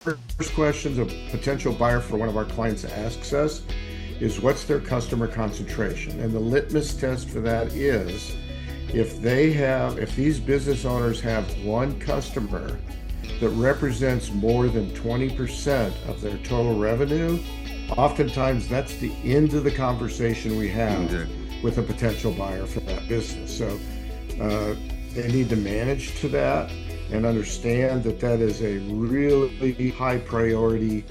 first questions a potential buyer for one of our clients asks us is what's their customer concentration? And the litmus test for that is if these business owners have one customer that represents more than 20% of their total revenue, oftentimes that's the end of the conversation we have Exactly. with a potential buyer for that business. So uh, they need to manage to that and understand that that is a really high priority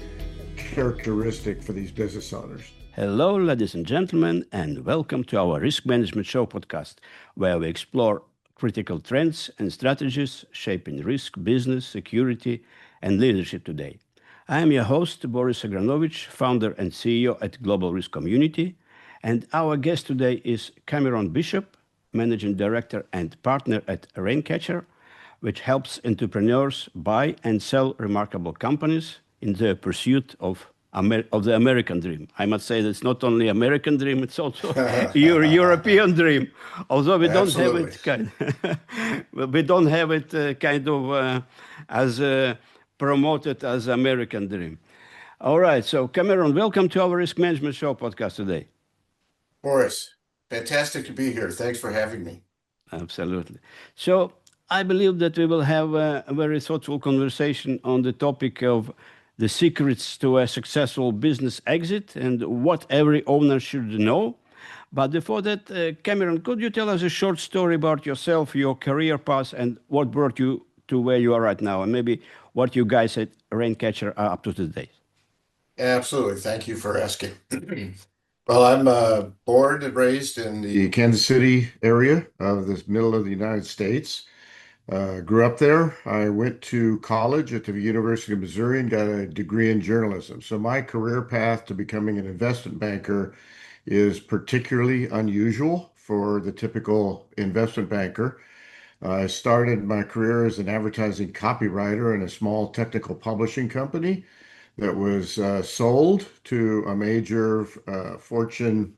characteristic for these business owners. Hello, ladies and gentlemen, and welcome to our Risk Management Show podcast, where we explore critical trends and strategies shaping risk, business, security, and leadership today. I am your host, Boris Agranovich, founder and CEO at Global Risk Community, and our guest today is Cameron Bishop, managing director and partner at Raincatcher, which helps entrepreneurs buy and sell remarkable companies in the pursuit of the American dream. I must say that it's not only American dream; it's also your European dream. Although we don't have Absolutely. it kind, we don't have it kind of as promoted as American dream. All right, so Cameron, welcome to our Risk Management Show podcast today. Boris, fantastic to be here. Thanks for having me. Absolutely. So I believe that we will have a very thoughtful conversation on the topic of the secrets to a successful business exit and what every owner should know. But before that, Cameron, could you tell us a short story about yourself, your career path, and what brought you to where you are right now, and maybe what you guys at Raincatcher are up to today? Absolutely. Thank you for asking. Well, I'm born and raised in the Kansas City area of the middle of the United States. Grew up there. I went to college at the University of Missouri and got a degree in journalism. So my career path to becoming an investment banker is particularly unusual for the typical investment banker. I started my career as an advertising copywriter in a small technical publishing company that was sold to a major Fortune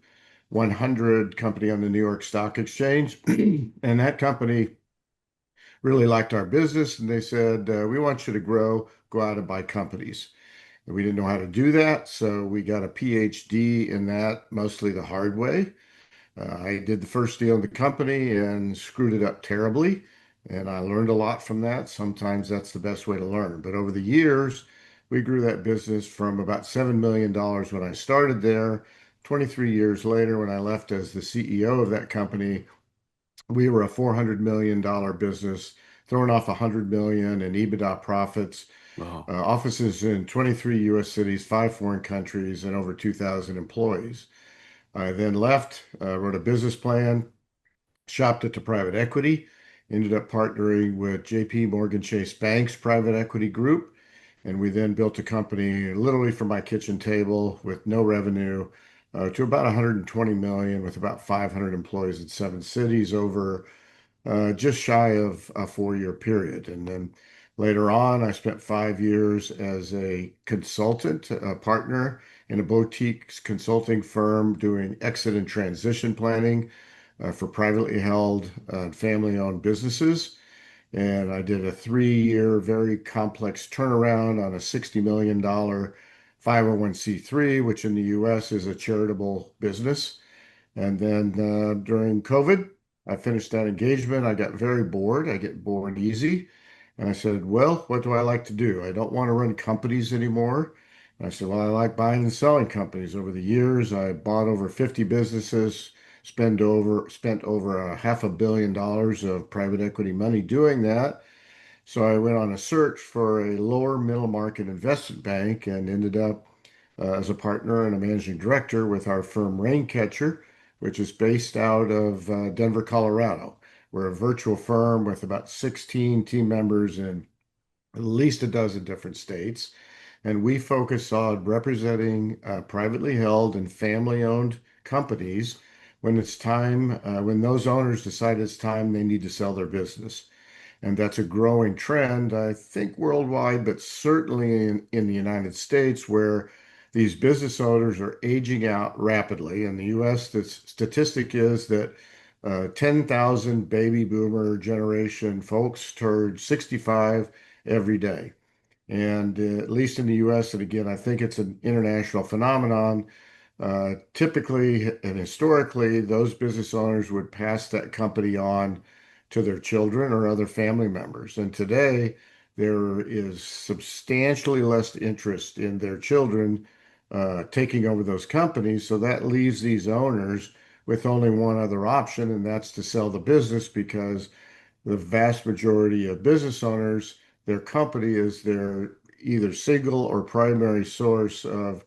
100 company on the New York Stock Exchange. And that company really liked our business, and they said, "We want you to grow, go out and buy companies." And we didn't know how to do that, so we got a PhD in that, mostly the hard way. I did the first deal in the company and screwed it up terribly, and I learned a lot from that. Sometimes that's the best way to learn. But over the years, we grew that business from about $7 million when I started there. 23 years later, when I left as the CEO of that company, we were a $400 million business, throwing off 100 million in EBITDA profits, Wow. offices in 23 US cities, five foreign countries, and over 2,000 employees. I then left, wrote a business plan, shopped it to private equity, ended up partnering with JP Morgan Chase Bank's private equity group. And we then built a company literally from my kitchen table with no revenue to about 120 million with about 500 employees in seven cities over just shy of a 4 year period. And then later on, I spent 5 years as a consultant, a partner in a boutique consulting firm doing exit and transition planning for privately held family-owned businesses. And I did a 3 year, very complex turnaround on a $60 million 501(c)(3), which in the US is a charitable business. And then during COVID, I finished that engagement. I got very bored. I get bored easy. And I said, well, what do I like to do? I don't want to run companies anymore. And I said, well, I like buying and selling companies. Over the years, I bought over 50 businesses, spent over a $500 million of private equity money doing that. So I went on a search for a lower middle market investment bank and ended up as a partner and a managing director with our firm Raincatcher, which is based out of Denver, Colorado. We're a virtual firm with about 16 team members in at least a dozen different states. And we focus on representing privately held and family owned companies when it's time, when those owners decide it's time they need to sell their business. And that's a growing trend, I think, worldwide, but certainly in the United States, where these business owners are aging out rapidly. In the US, the statistic is that 10,000 baby boomer generation folks turn 65 every day. And at least in the US, and again, I think it's an international phenomenon. Typically and historically, those business owners would pass that company on to their children or other family members. And today, there is substantially less interest in their children taking over those companies. So that leaves these owners with only one other option, and that's to sell the business because the vast majority of business owners, their company is their either single or primary source of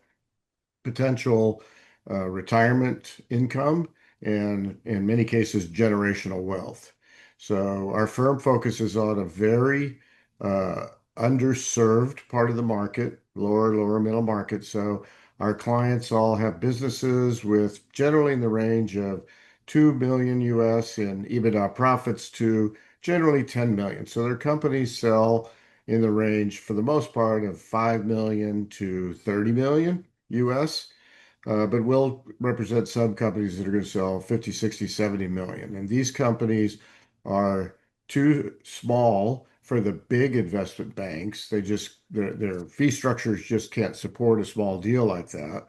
potential retirement income and in many cases generational wealth. So our firm focuses on a very uh, underserved part of the market, lower middle market. So our clients all have businesses with generally in the range of 2 million US in EBITDA profits to generally 10 million. So their companies sell in the range for the most part of 5 million to 30 million US. But we'll represent some companies that are going to sell 50, 60, 70 million. And these companies are too small for the big investment banks. Their fee structures just can't support a small deal like that.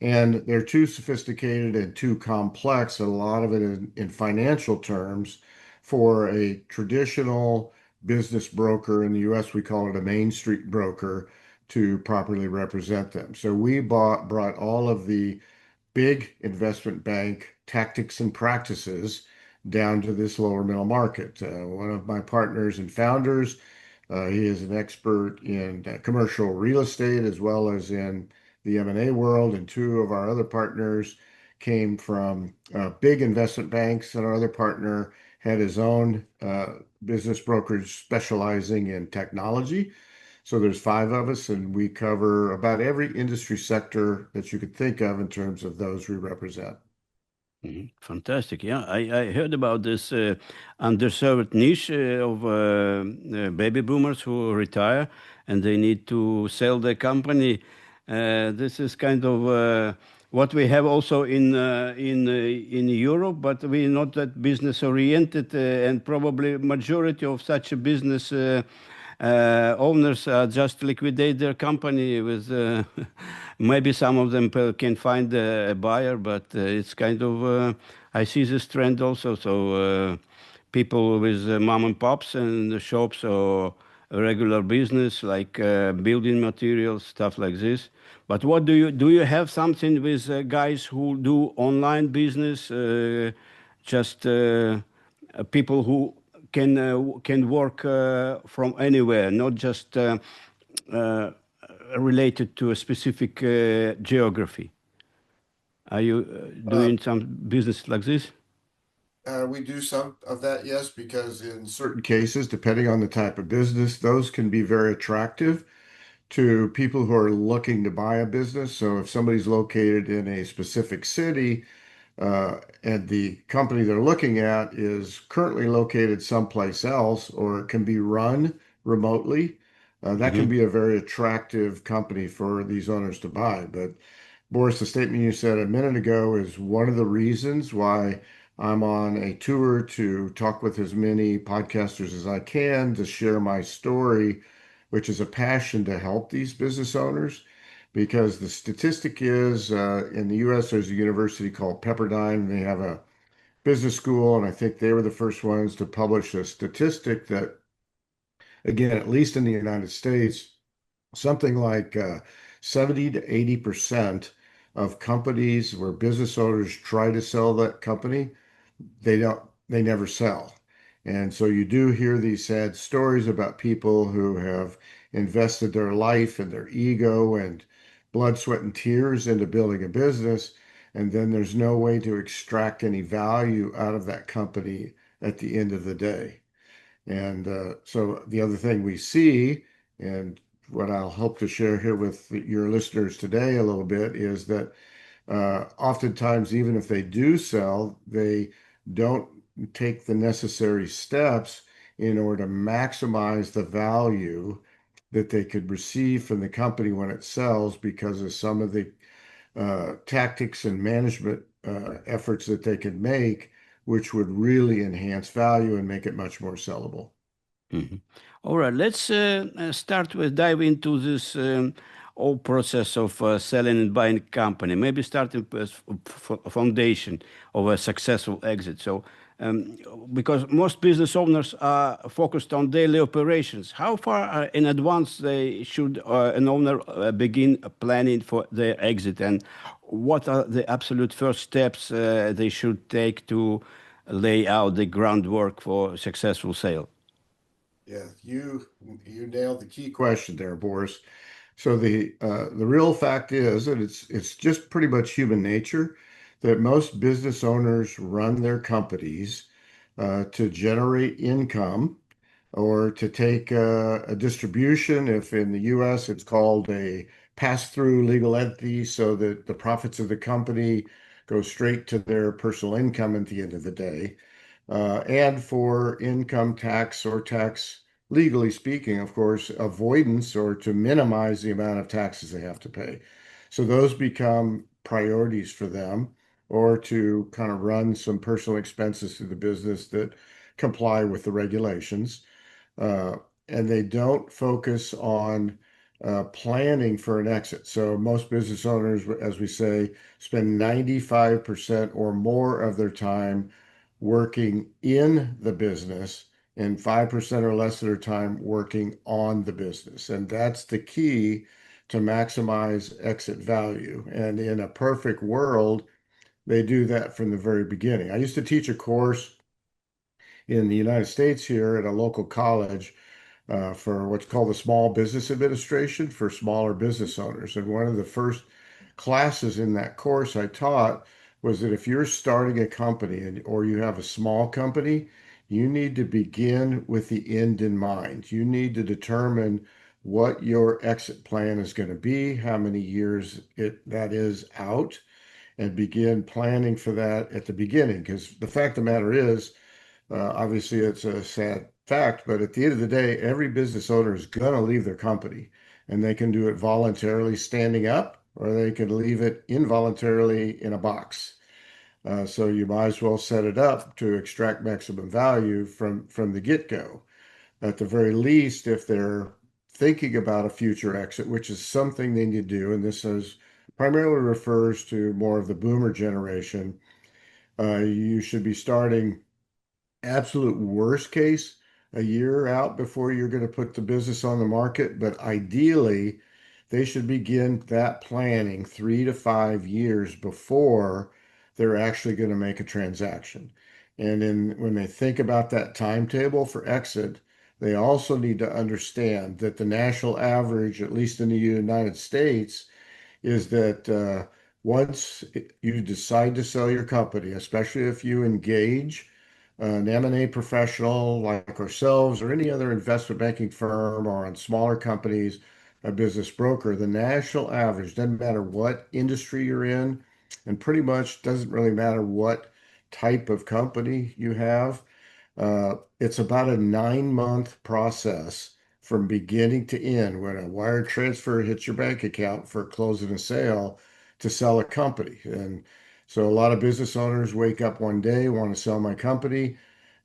And they're too sophisticated and too complex, a lot of it in financial terms, for a traditional business broker. In the US, we call it a Main Street broker to properly represent them. So we brought all of the big investment bank tactics and practices down to this lower middle market. One of my partners and founders, he is an expert in commercial real estate as well as in the M&A world, and two of our other partners came from big investment banks, and our other partner had his own business brokerage specializing in technology. So there's five of us, and we cover about every industry sector that you could think of in terms of those we represent. Mhm. Fantastic. Yeah, I heard about this underserved niche of baby boomers who retire and they need to sell their company. This is kind of what we have also in Europe, but we're not that business oriented, and probably majority of such a business owners just liquidate their company with maybe some of them can find a buyer, but it's kind of I see this trend also. So people with mom and pops and the shops or a regular business like building materials, stuff like this. But what do you have something with guys who do online business? Just people who can work from anywhere, not just uh, related to a specific geography. Are you Uh, doing some business like this? we do some of that, yes, because in certain cases, depending on the type of business, those can be very attractive to people who are looking to buy a business. So if somebody's located in a specific city, and the company they're looking at is currently located someplace else or it can be run remotely, that can Hmm. be a very attractive company for these owners to buy. But Boris, the statement you said a minute ago is one of the reasons why I'm on a tour to talk with as many podcasters as I can to share my story, which is a passion to help these business owners. Because the statistic is in the US, there's a university called Pepperdine, and they have a business school, and I think they were the first ones to publish a statistic that, again, at least in the United States, something like 70 to 80% of companies where business owners try to sell that company, they never sell. And so you do hear these sad stories about people who have invested their life and their ego and blood, sweat, and tears into building a business, and then there's no way to extract any value out of that company at the end of the day. And so the other thing we see, and what I'll hope to share here with your listeners today a little bit, is that oftentimes, even if they do sell, they don't take the necessary steps in order to maximize the value that they could receive from the company when it sells because of some of the tactics and management efforts that they could make, which would really enhance value and make it much more sellable. Mhm. All right, let's start with dive into this whole process of selling and buying a company. Maybe starting with foundation of a successful exit. So, um, because most business owners are focused on daily operations, how far in advance they should an owner begin planning for their exit, and what are the absolute first steps they should take to lay out the groundwork for successful sale? Yeah, you nailed the key question there, Boris. So the real fact is that it's just pretty much human nature that most business owners run their companies to generate income or to take a distribution. If in the US it's called a pass-through legal entity, so that the profits of the company go straight to their personal income at the end of the day, and for income tax or tax, legally speaking, of course, avoidance or to minimize the amount of taxes they have to pay. So those become priorities for them, or to kind of run some personal expenses through the business that comply with the regulations. uh, and they don't focus on planning for an exit. So most business owners, as we say, spend 95% or more of their time working in the business and 5% or less of their time working on the business. And that's the key to maximize exit value. And in a perfect world, they do that from the very beginning. I used to teach a course in the United States here at a local college for what's called the Small Business Administration for smaller business owners. And one of the first classes in that course I taught was that if you're starting a company or you have a small company, you need to begin with the end in mind. You need to determine what your exit plan is going to be, how many years that is out, and begin planning for that at the beginning. Because the fact of the matter is, obviously, it's a sad fact, but at the end of the day, every business owner is going to leave their company, and they can do it voluntarily standing up, or they can leave it involuntarily in a box. So you might as well set it up to extract maximum value from the get-go. At the very least, if they're thinking about a future exit, which is something they need to do, and this is primarily refers to more of the boomer generation, you should be starting absolute worst case a year out before you're going to put the business on the market. But ideally, they should begin that planning 3 to 5 years before they're actually going to make a transaction. And then when they think about that timetable for exit, they also need to understand that the national average, at least in the United States, is that once you decide to sell your company, especially if you engage an M&A professional like ourselves or any other investment banking firm or on smaller companies, a business broker, the national average, doesn't matter what industry you're in, and pretty much doesn't really matter what type of company you have. It's about a 9 month process from beginning to end when a wire transfer hits your bank account for closing a sale to sell a company. And so a lot of business owners wake up one day, want to sell my company,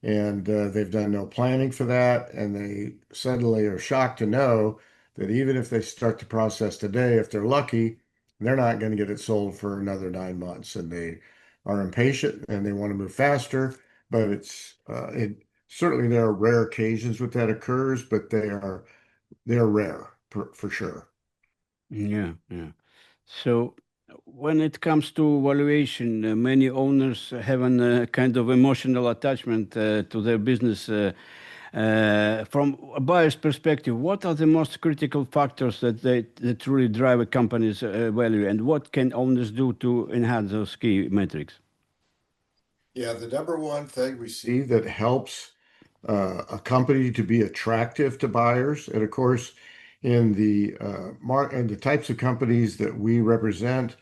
and they've done no planning for that. And they suddenly are shocked to know that even if they start the process today, if they're lucky, they're not going to get it sold for another 9 months. And they are impatient and they want to move faster, but certainly there are rare occasions when that occurs, but they're rare for sure. Yeah, yeah. So when it comes to valuation, many owners have a kind of emotional attachment to their business. From a buyer's perspective, what are the most critical factors that truly drive a company's value, and what can owners do to enhance those key metrics? Yeah, the number one thing we see that helps a company to be attractive to buyers, and of course, in the types of companies that we represent,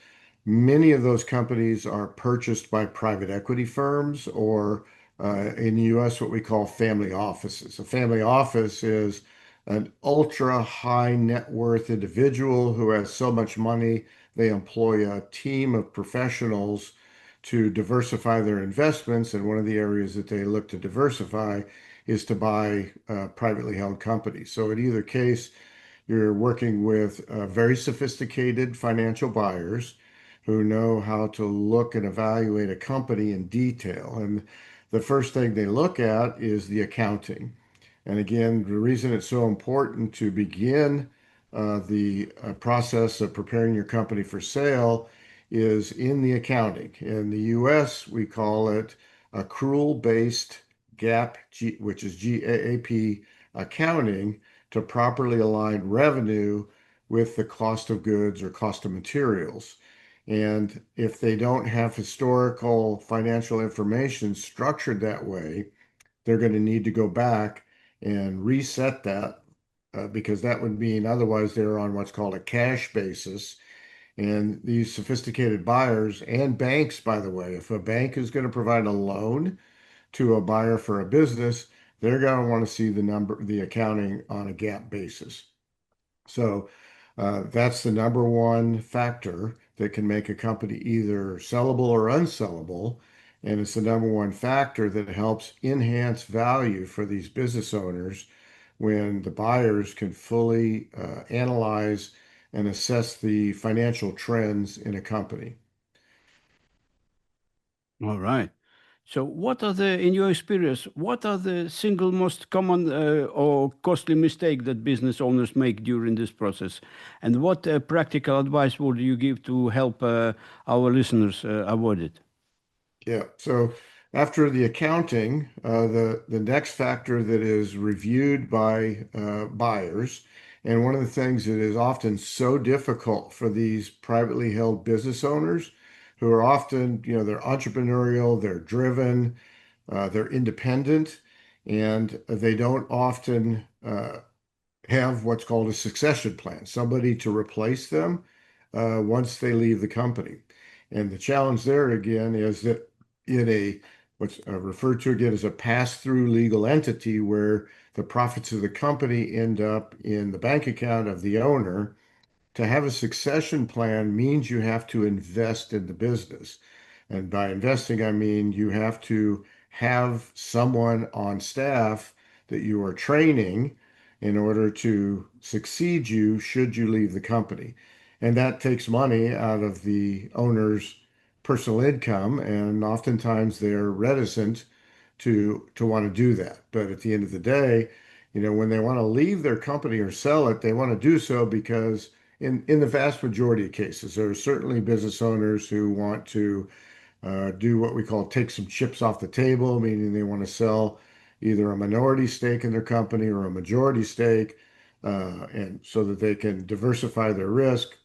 many of those companies are purchased by private equity firms or in the U.S., what we call family offices. A family office is an ultra high net worth individual who has so much money, they employ a team of professionals to diversify their investments. And one of the areas that they look to diversify is to buy privately held companies. So in either case, you're working with very sophisticated financial buyers who know how to look and evaluate a company in detail. And the first thing they look at is the accounting. And again, the reason it's so important to begin the process of preparing your company for sale is in the accounting. In the US, we call it accrual-based GAAP, which is GAAP accounting, to properly align revenue with the cost of goods or cost of materials. And if they don't have historical financial information structured that way, they're going to need to go back and reset that because that would mean otherwise they're on what's called a cash basis. And these sophisticated buyers and banks, by the way, if a bank is going to provide a loan to a buyer for a business, they're going to want to see the accounting on a GAAP basis. So that's the number one factor that can make a company either sellable or unsellable. And it's the number one factor that helps enhance value for these business owners when the buyers can fully analyze and assess the financial trends in a company. All right. So, in your experience, what are the single most common or costly mistake that business owners make during this process? And what practical advice would you give to help our listeners avoid it? Yeah. So after the accounting, the next factor that is reviewed by buyers, and one of the things that is often so difficult for these privately held business owners, who are often, they're entrepreneurial, they're driven, they're independent, and they don't often have what's called a succession plan, somebody to replace them once they leave the company. And the challenge there again is that in what's referred to again as a pass-through legal entity where the profits of the company end up in the bank account of the owner, to have a succession plan means you have to invest in the business. And by investing, I mean you have to have someone on staff that you are training in order to succeed you should you leave the company. And that takes money out of the owner's personal income, and oftentimes they're reticent to want to do that. But at the end of the day, when they want to leave their company or sell it, they want to do so because in the vast majority of cases, there are certainly business owners who want to do what we call take some chips off the table, meaning they want to sell either a minority stake in their company or a majority stake, and so that they can diversify their risk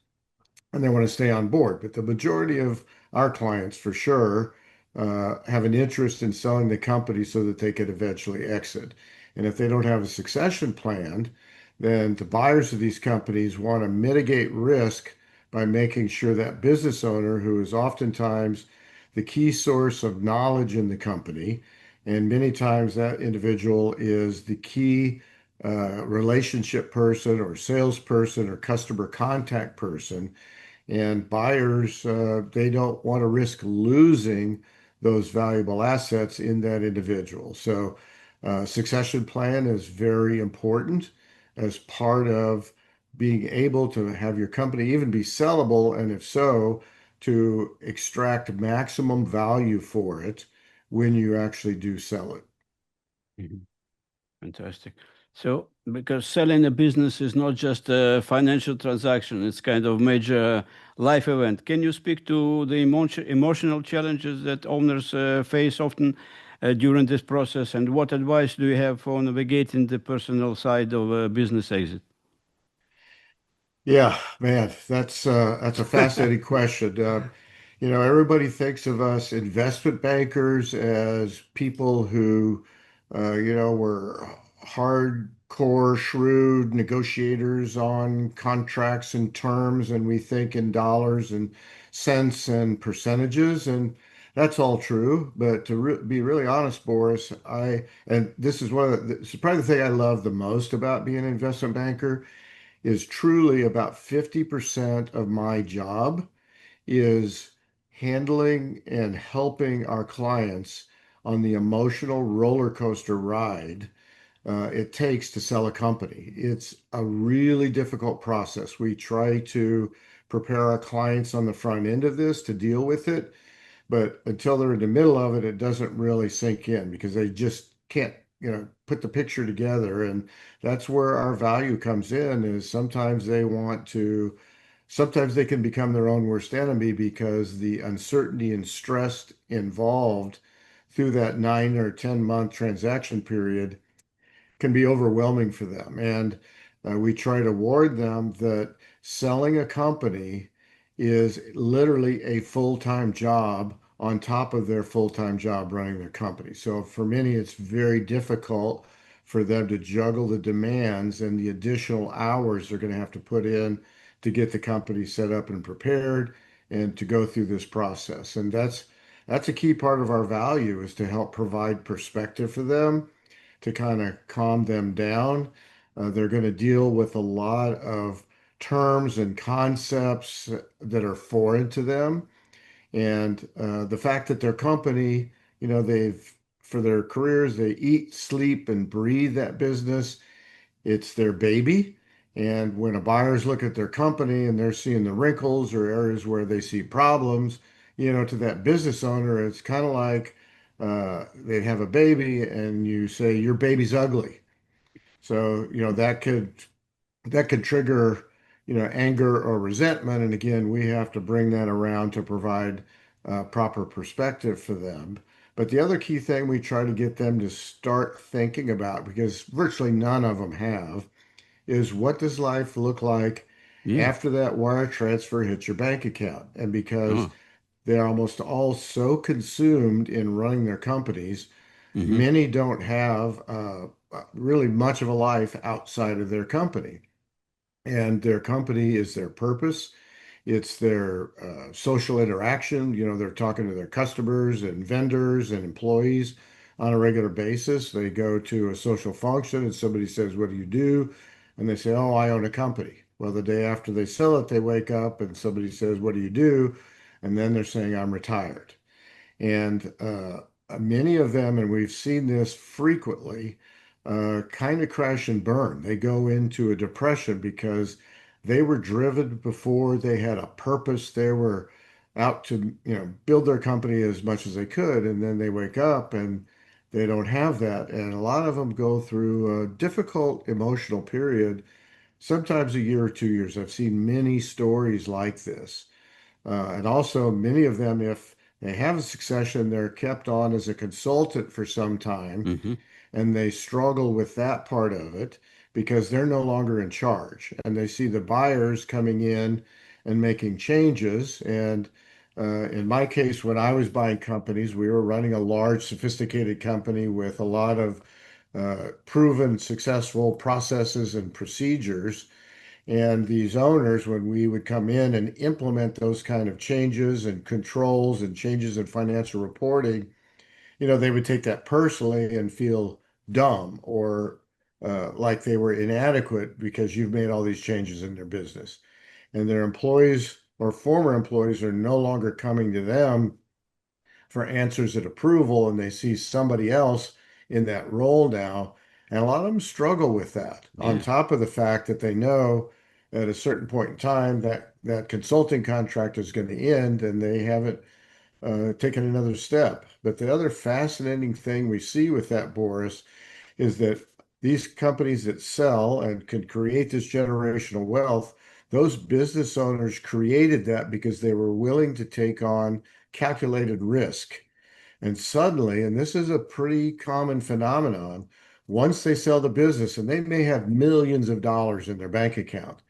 and they want to stay on board. But the majority of our clients, for sure, have an interest in selling the company so that they could eventually exit. And if they don't have a succession plan, then the buyers of these companies want to mitigate risk by making sure that business owner, who is oftentimes the key source of knowledge in the company, and many times that individual is the key relationship person or salesperson or customer contact person, and buyers, they don't want to risk losing those valuable assets in that individual. So, succession plan is very important as part of being able to have your company even be sellable, and if so, to extract maximum value for it when you actually do sell it. Mhm. Fantastic. So, because selling a business is not just a financial transaction, it's kind of major life event. Can you speak to the emotional challenges that owners face often during this process, and what advice do you have for navigating the personal side of a business exit? Yeah, man, that's a fascinating question. Everybody thinks of us investment bankers as people who, were hardcore, shrewd negotiators on contracts and terms, and we think in dollars and cents and percentages, and that's all true. But to be really honest, Boris, and this is this is probably the thing I love the most about being an investment banker is truly about 50% of my job is handling and helping our clients on the emotional roller coaster ride it takes to sell a company. It's a really difficult process. We try to prepare our clients on the front end of this to deal with it, but until they're in the middle of it, it doesn't really sink in because they just can't, put the picture together. And that's where our value comes in, is sometimes they can become their own worst enemy because the uncertainty and stress involved through that 9 or 10 month transaction period can be overwhelming for them. And we try to warn them that selling a company is literally a full-time job on top of their full-time job running their company. So for many, it's very difficult for them to juggle the demands and the additional hours they're going to have to put in to get the company set up and prepared and to go through this process. And that's a key part of our value, is to help provide perspective for them to kind of calm them down. They're going to deal with a lot of terms and concepts that are foreign to them. And the fact that their company, for their careers, they eat, sleep, and breathe that business. It's their baby. And when a buyers look at their company and they're seeing the wrinkles or areas where they see problems, to that business owner, it's kind of like they have a baby and you say, your baby's ugly. So, that could trigger, anger or resentment. And again, we have to bring that around to provide proper perspective for them. But the other key thing we try to get them to start thinking about, because virtually none of them have, is what does life look like Yeah. after that wire transfer hits your bank account? And because Oh. they're almost all so consumed in running their companies, Mm-hmm. many don't have really much of a life outside of their company. And their company is their purpose. It's their social interaction. They're talking to their customers and vendors and employees on a regular basis. They go to a social function and somebody says, "What do you do?" And they say, "Oh, I own a company." Well, the day after they sell it, they wake up and somebody says, "What do you do?" And then they're saying, "I'm retired." And many of them, and we've seen this frequently, kind of crash and burn. They go into a depression because they were driven before, they had a purpose. They were out to, build their company as much as they could. And then they wake up and they don't have that. And a lot of them go through a difficult emotional period, sometimes a year or 2 years. I've seen many stories like this. And also, many of them, if they have a succession, they're kept on as a consultant for some time, Mm-hmm. and they struggle with that part of it because they're no longer in charge. And they see the buyers coming in and making changes. And in my case, when I was buying companies, we were running a large, sophisticated company with a lot of proven successful processes and procedures. And these owners, when we would come in and implement those kind of changes and controls and changes in financial reporting, they would take that personally and feel dumb or like they were inadequate because you've made all these changes in their business. And their employees or former employees are no longer coming to them for answers and approval, and they see somebody else in that role now. And a lot of them struggle with that, on Yeah. top of the fact that they know at a certain point in time that that consulting contract is going to end and they haven't taken another step. But the other fascinating thing we see with that, Boris, is that these companies that sell and can create this generational wealth, those business owners created that because they were willing to take on calculated risk. And suddenly, and this is a pretty common phenomenon, once they sell the business and they may have millions of dollars in their bank account,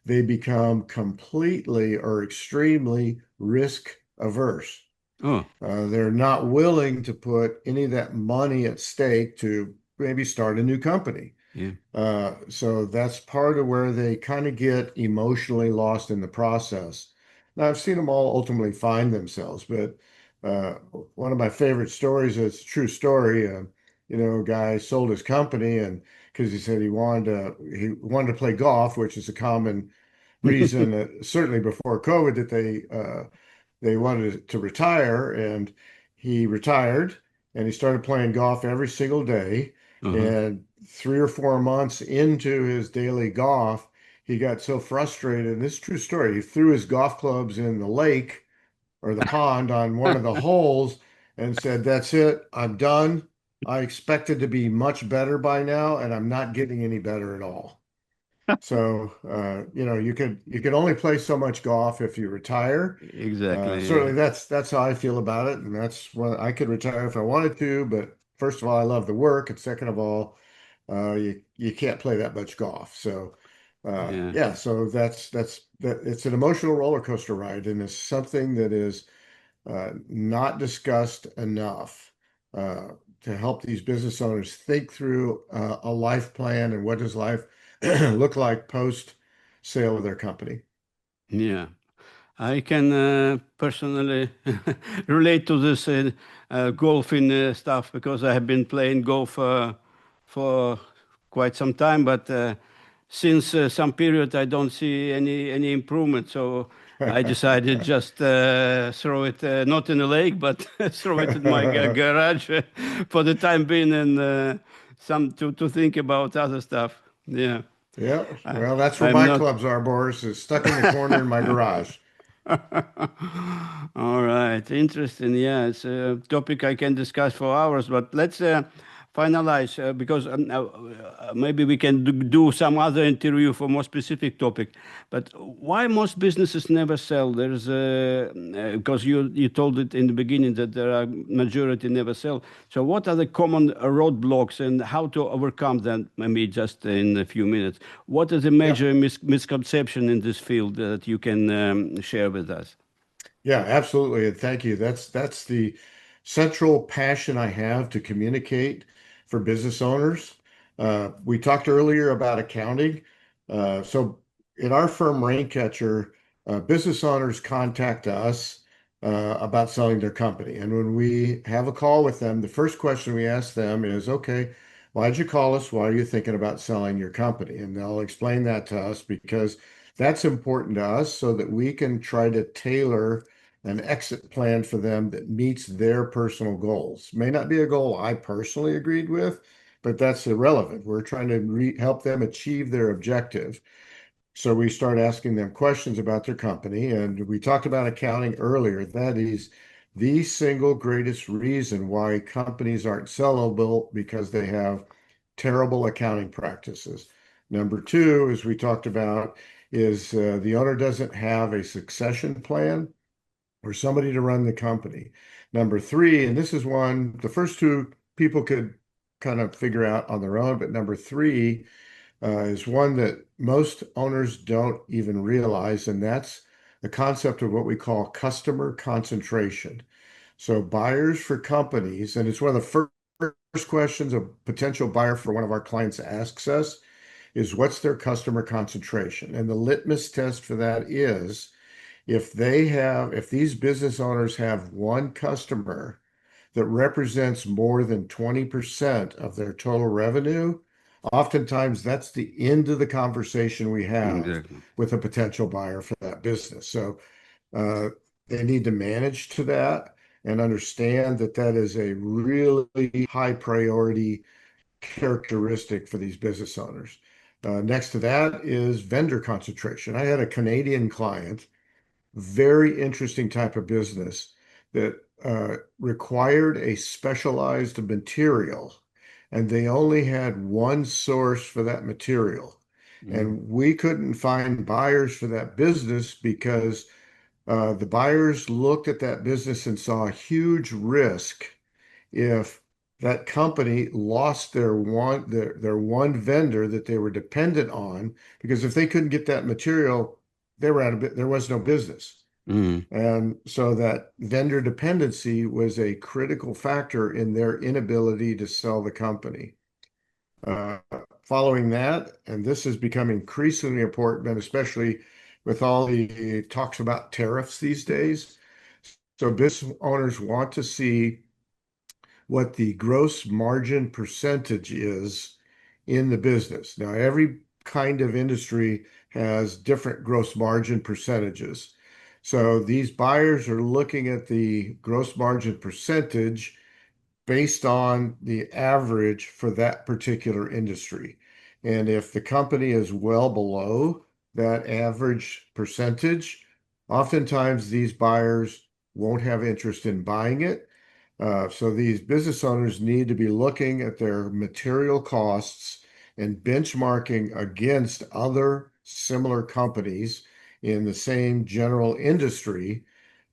they become completely or extremely risk averse. Oh. They're not willing to put any of that money at stake to maybe start a new company. Yeah. So that's part of where they kind of get emotionally lost in the process. Now, I've seen them all ultimately find themselves, but uh, one of my favorite stories, it's a true story. A guy sold his company and because he said he wanted to play golf, which is a common reason, certainly before COVID, that they wanted to retire, and he retired. and he started playing golf every single day. Uh-huh. And 3 or 4 months into his daily golf, he got so frustrated. And this is a true story. He threw his golf clubs in the lake or the pond on one of the holes and said, "That's it. I'm done. I expected to be much better by now, and I'm not getting any better at all." So, you could only play so much golf if you retire. Exactly. Yeah. Certainly, that's how I feel about it, and that's what I could retire if I wanted to. But first of all, I love the work, and second of all, you can't play that much golf. So, Yeah. yeah, so that's that. It's an emotional roller coaster ride, and it's something that is not discussed enough uh, to help these business owners think through a life plan and what does life look like post sale of their company. Yeah. I can personally relate to this golfing stuff because I have been playing golf for quite some time, but since some period I don't see any improvement. So I decided just throw it not in the lake, but throw it in my garage for the time being, and some to think about other stuff. Yeah, Yeah, I, well, that's where I'm my not. clubs are, Boris, is stuck in the corner in my garage. All right, interesting. Yeah, it's a topic I can discuss for hours, but let's finalize because maybe we can do some other interview for more specific topic. But why most businesses never sell? There's because you told it in the beginning that there are majority never sell. So what are the common roadblocks and how to overcome them? Maybe just in a few minutes. What is the Yeah. major misconception in this field that you can share with us? Yeah, absolutely. And thank you. That's the central passion I have to communicate for business owners. We talked earlier about accounting. So in our firm, Raincatcher, business owners contact us about selling their company. And when we have a call with them, the first question we ask them is, okay, why'd you call us? Why are you thinking about selling your company? And they'll explain that to us because that's important to us so that we can try to tailor an exit plan for them that meets their personal goals. May not be a goal I personally agreed with, but that's irrelevant. We're trying to help them achieve their objective. So we start asking them questions about their company. And we talked about accounting earlier. That is the single greatest reason why companies aren't sellable because they have terrible accounting practices. Number two, as we talked about, is the owner doesn't have a succession plan or somebody to run the company. Number three, and this is one, the first two people could kind of figure out on their own, but number three is one that most owners don't even realize, and that's the concept of what we call customer concentration. So buyers for companies, and it's one of the first questions a potential buyer for one of our clients asks us is what's their customer concentration? And the litmus test for that is if these business owners have one customer that represents more than 20% of their total revenue, oftentimes that's the end of the conversation we have Exactly. with a potential buyer for that business. So uh, they need to manage to that and understand that that is a really high priority characteristic for these business owners. Next to that is vendor concentration. I had a Canadian client, very interesting type of business that required a specialized material, and they only had one source for that material. Mm. And we couldn't find buyers for that business because the buyers looked at that business and saw a huge risk if that company lost their one vendor that they were dependent on, because if they couldn't get that material, they were out of there was no business. Mm. And so that vendor dependency was a critical factor in their inability to sell the company. Uh, Following that, and this has become increasingly important, especially with all the talks about tariffs these days. So business owners want to see what the gross margin percentage is in the business. Now, every kind of industry has different gross margin percentages. So these buyers are looking at the gross margin percentage based on the average for that particular industry. And if the company is well below that average percentage, oftentimes these buyers won't have interest in buying it. So these business owners need to be looking at their material costs and benchmarking against other similar companies in the same general industry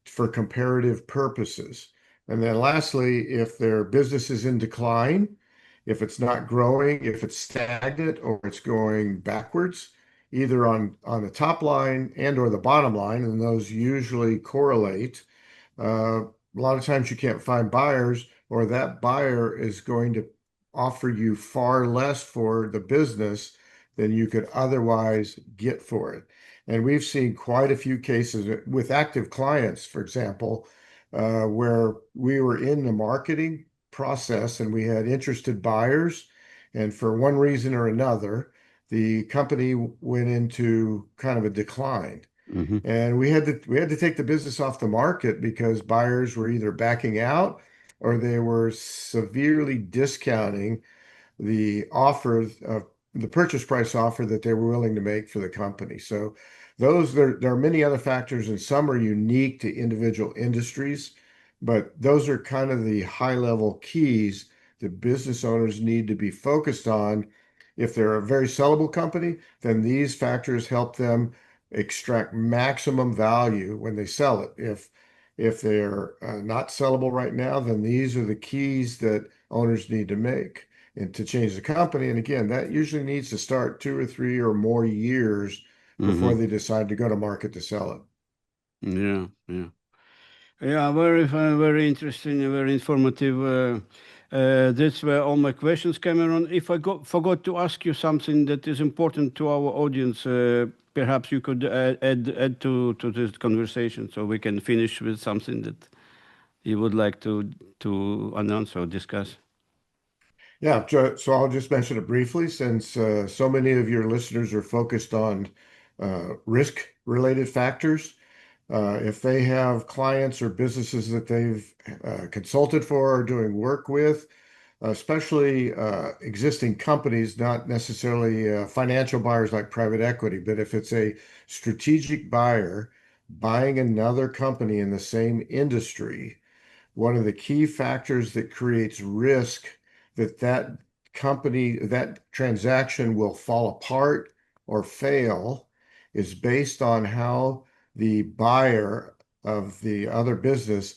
for comparative purposes. And then lastly, if their business is in decline, if it's not growing, if it's stagnant or it's going backwards, either on the top line and or the bottom line, and those usually correlate. A lot of times you can't find buyers, or that buyer is going to offer you far less for the business than you could otherwise get for it. And we've seen quite a few cases with active clients, for example, where we were in the marketing process and we had interested buyers. And for one reason or another, the company went into kind of a decline. Hmm. And we had to take the business off the market because buyers were either backing out or they were severely discounting the offer of the purchase price offer that they were willing to make for the company. So there are many other factors, and some are unique to individual industries, but those are kind of the high level keys that business owners need to be focused on. If they're a very sellable company, then these factors help them extract maximum value when they sell it. If they're not sellable right now, then these are the keys that owners need to make and to change the company. And again, that usually needs to start 2 or 3 or more years before Hmm. they decide to go to market to sell it. Yeah, yeah. Yeah, very, very interesting, very informative. That's were all my questions, Cameron. If I forgot to ask you something that is important to our audience, perhaps you could add to this conversation so we can finish with something that you would like to announce or discuss. Yeah, so I'll just mention it briefly since so many of your listeners are focused on risk-related factors. If they have clients or businesses that they've consulted for or doing work with, especially existing companies, not necessarily financial buyers like private equity, but if it's a strategic buyer buying another company in the same industry, one of the key factors that creates risk that company, that transaction will fall apart or fail is based on how the buyer of the other business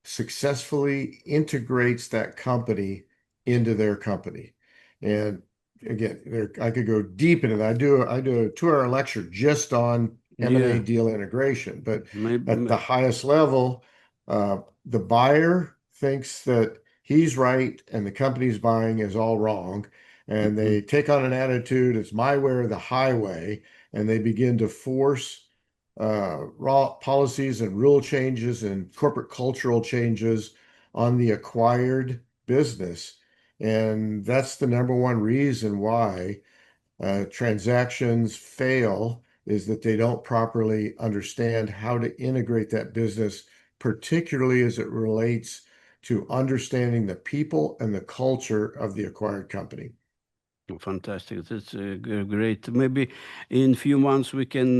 successfully integrates that company into their company. And again, I could go deep into that. I do a 2 hour lecture just on M&A Yeah, deal integration, but at maybe. the highest level, the buyer thinks that he's right and the company's buying is all wrong. And they take on an attitude, it's my way or the highway, and they begin to force raw policies and rule changes and corporate cultural changes on the acquired business. And that's the number one reason why transactions fail is that they don't properly understand how to integrate that business, particularly as it relates to understanding the people and the culture of the acquired company. Fantastic. That's great. Maybe in few months we can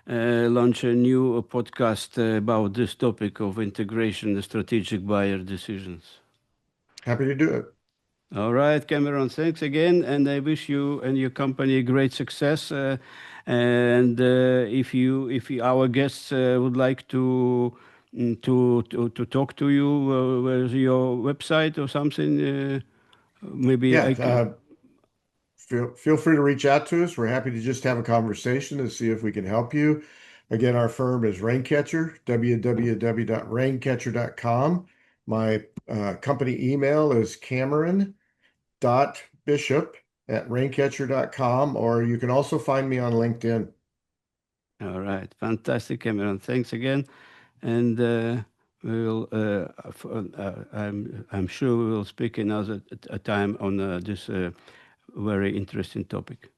launch a new podcast about this topic of integration, the strategic buyer decisions. Happy to do it. All right, Cameron, thanks again, and I wish you and your company great success. And if our guests would like to talk to you, with your website or something, maybe Yeah, I can. feel free to reach out to us. We're happy to just have a conversation to see if we can help you. Again, our firm is Raincatcher, www.raincatcher.com. My company email is Cameron.Bishop@raincatcher.com, or you can also find me on LinkedIn. All right, fantastic, Cameron. Thanks again, and we will. I'm sure we will speak another a time on this very interesting topic.